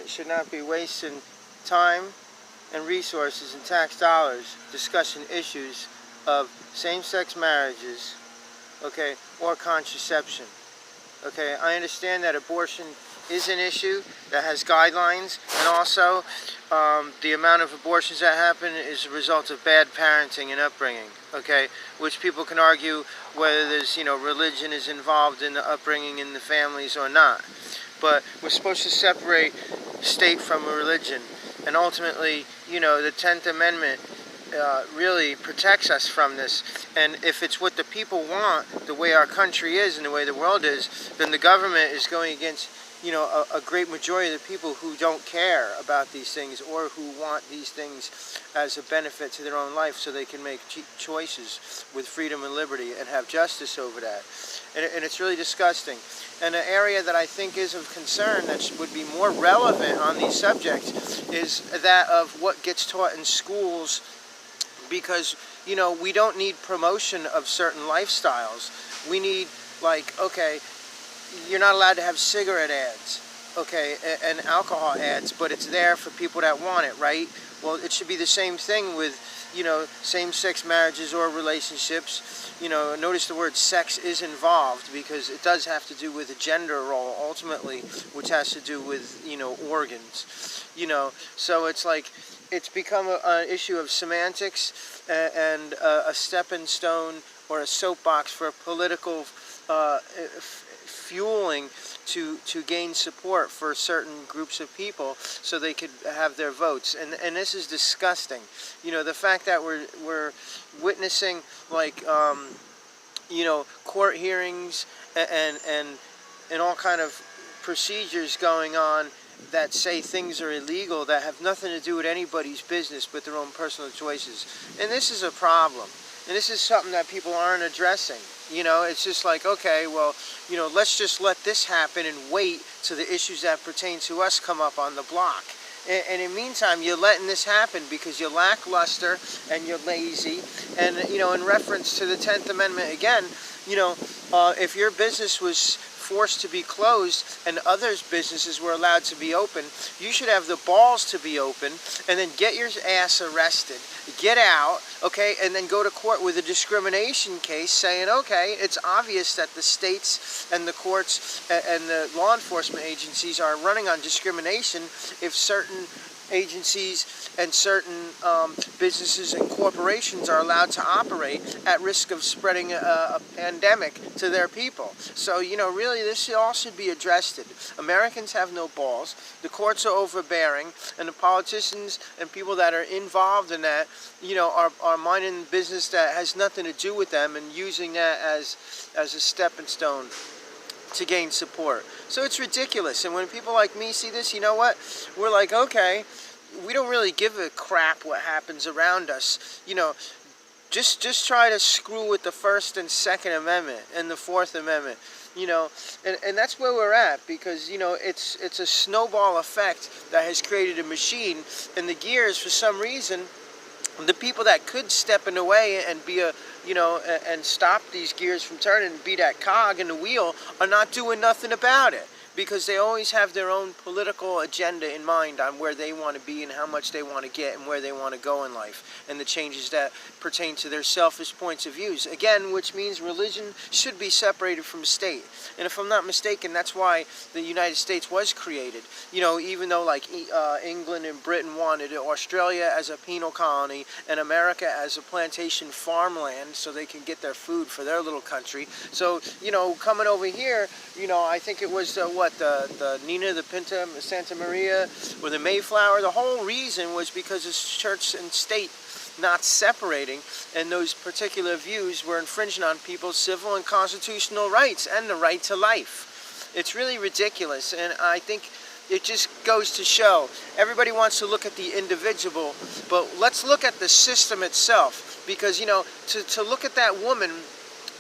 should not be wasting time and resources and tax dollars discussing issues of same-sex marriages, okay, or contraception. Okay, I understand that abortion is an issue that has guidelines, and also the amount of abortions that happen is a result of bad parenting and upbringing, okay, which people can argue whether there's, religion is involved in the upbringing in the families or not. But we're supposed to separate state from religion, and ultimately, the 10th Amendment really protects us from this. And if it's what the people want, the way our country is and the way the world is, then the government is going against a great majority of the people who don't care about these things, or who want these things as a benefit to their own life so they can make choices with freedom and liberty and have justice over that. And it's really disgusting. And an area that I think is of concern that would be more relevant on these subjects is that of what gets taught in schools, because we don't need promotion of certain lifestyles. We need, okay, you're not allowed to have cigarette ads, okay, and alcohol ads, but it's there for people that want it, right? Well, it should be the same thing with, same-sex marriages or relationships. Notice the word sex is involved, because it does have to do with a gender role, ultimately, which has to do with, organs. So it's like, it's become an issue of semantics and a stepping stone or a soapbox for political fueling to gain support for certain groups of people so they could have their votes. And this is disgusting. The fact that we're witnessing court hearings and all kind of procedures going on that say things are illegal that have nothing to do with anybody's business but their own personal choices. And this is a problem. And this is something that people aren't addressing. It's just like, okay, well, let's just let this happen and wait till the issues that pertain to us come up on the block. And in the meantime, you're letting this happen because you're lackluster and you're lazy. And, in reference to the 10th Amendment, again, if your business was forced to be closed and others' businesses were allowed to be open, you should have the balls to be open and then get your ass arrested, get out, okay, and then go to court with a discrimination case saying, okay, it's obvious that the states and the courts and the law enforcement agencies are running on discrimination if certain agencies and certain businesses and corporations are allowed to operate at risk of spreading a pandemic to their people. So, really this all should be addressed. Americans have no balls, the courts are overbearing, and the politicians and people that are involved in that, are minding business that has nothing to do with them and using that as a stepping stone to gain support. So it's ridiculous. And when people like me see this, you know what? We're like, okay, we don't really give a crap what happens around us. Just try to screw with the First and Second Amendment and the Fourth Amendment. And that's where we're at, because it's a snowball effect that has created a machine, and the gears, for some reason, the people that could step in the way and be and stop these gears from turning and be that cog in the wheel are not doing nothing about it, because they always have their own political agenda in mind on where they want to be and how much they want to get and where they want to go in life, and the changes that pertain to their selfish points of views. Again, which means religion should be separated from state. And if I'm not mistaken, that's why the United States was created. Even though England and Britain wanted it, Australia as a penal colony and America as a plantation farmland so they can get their food for their little country. So, coming over here, I think it was the Nina, the Pinta, Santa Maria, or the Mayflower. The whole reason was because it's church and state not separating, and those particular views were infringing on people's civil and constitutional rights and the right to life. It's really ridiculous, and I think it just goes to show everybody wants to look at the individual, but let's look at the system itself, because to look at that woman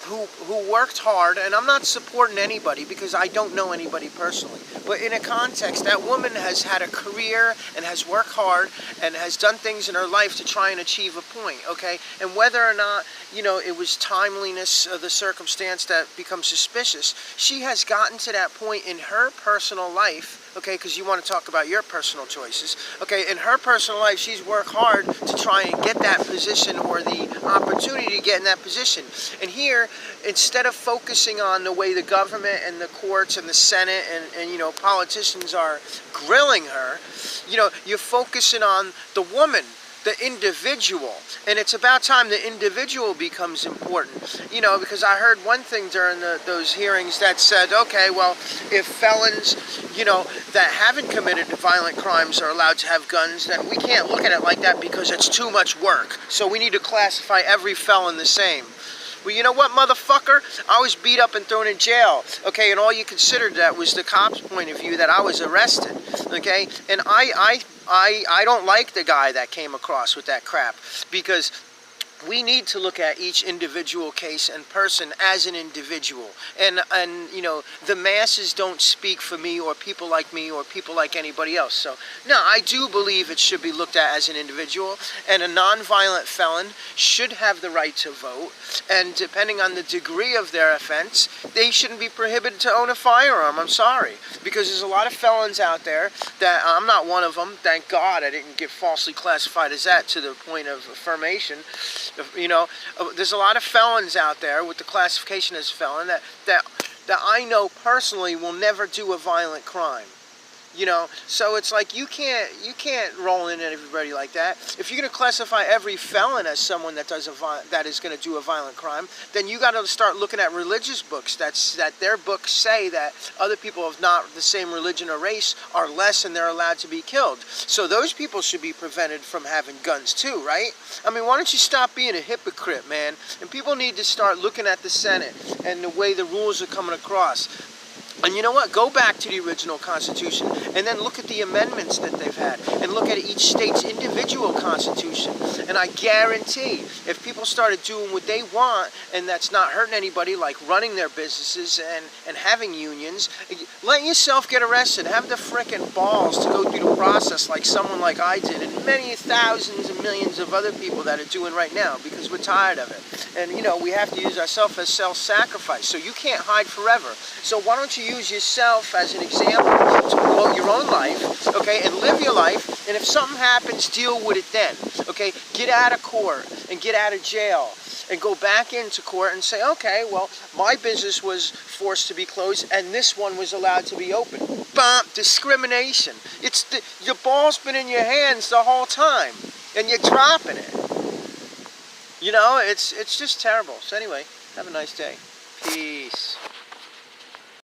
who worked hard, and I'm not supporting anybody because I don't know anybody personally, but in a context, that woman has had a career and has worked hard and has done things in her life to try and achieve a point, okay? And whether or not, it was timeliness of the circumstance that becomes suspicious, she has gotten to that point in her personal life okay, because you want to talk about your personal choices. Okay, in her personal life, she's worked hard to try and get that position or the opportunity to get in that position. And here, instead of focusing on the way the government and the courts and the Senate and you know, politicians are grilling her, you know, you're focusing on the woman, the individual. And it's about time the individual becomes important. You know, because I heard one thing during those hearings that said, okay, well, if felons, you know, that haven't committed violent crimes are allowed to have guns, then we can't look at it like that because it's too much work. So we need to classify every felon the same. Well, you know what, motherfucker? I was beat up and thrown in jail, okay, and all you considered that was the cop's point of view that I was arrested, okay? And I don't like the guy that came across with that crap, because we need to look at each individual case and person as an individual. And you know, the masses don't speak for me or people like me or people like anybody else. So, no, I do believe it should be looked at as an individual, and a non-violent felon should have the right to vote, and depending on the degree of their offense, they shouldn't be prohibited to own a firearm. I'm sorry. Because there's a lot of felons out there that, I'm not one of them, thank God I didn't get falsely classified as that to the point of affirmation. You know, there's a lot of felons out there with the classification as felon that I know personally will never do a violent crime. You know, so it's like you can't roll in at everybody like that. If you're going to classify every felon as someone that is going to do a violent crime, then you got to start looking at religious books that their books say that other people of not the same religion or race are less and they're allowed to be killed. So those people should be prevented from having guns too, right? I mean, why don't you stop being a hypocrite, man? And people need to start looking at the Senate and the way the rules are coming across. And you know what? Go back to the original Constitution and then look at the amendments that they've had and look at each state's individual constitution. And I guarantee if people started doing what they want and that's not hurting anybody, like running their businesses and having unions, let yourself get arrested. Have the frickin' balls to go through the process like someone like I did and many thousands and millions of other people that are doing right now, because we're tired of it. And, you know, we have to use ourselves as self-sacrifice. So you can't hide forever. So why don't you use yourself as an example to promote your own life, okay, and live your life, and if something happens, deal with it then, okay? Get out of court and get out of jail and go back into court and say, okay, well, my business was forced to be closed and this one was allowed to be open. Bam! Discrimination. Your ball's been in your hands the whole time and you're dropping it. You know, it's just terrible. So anyway, have a nice day. Peace.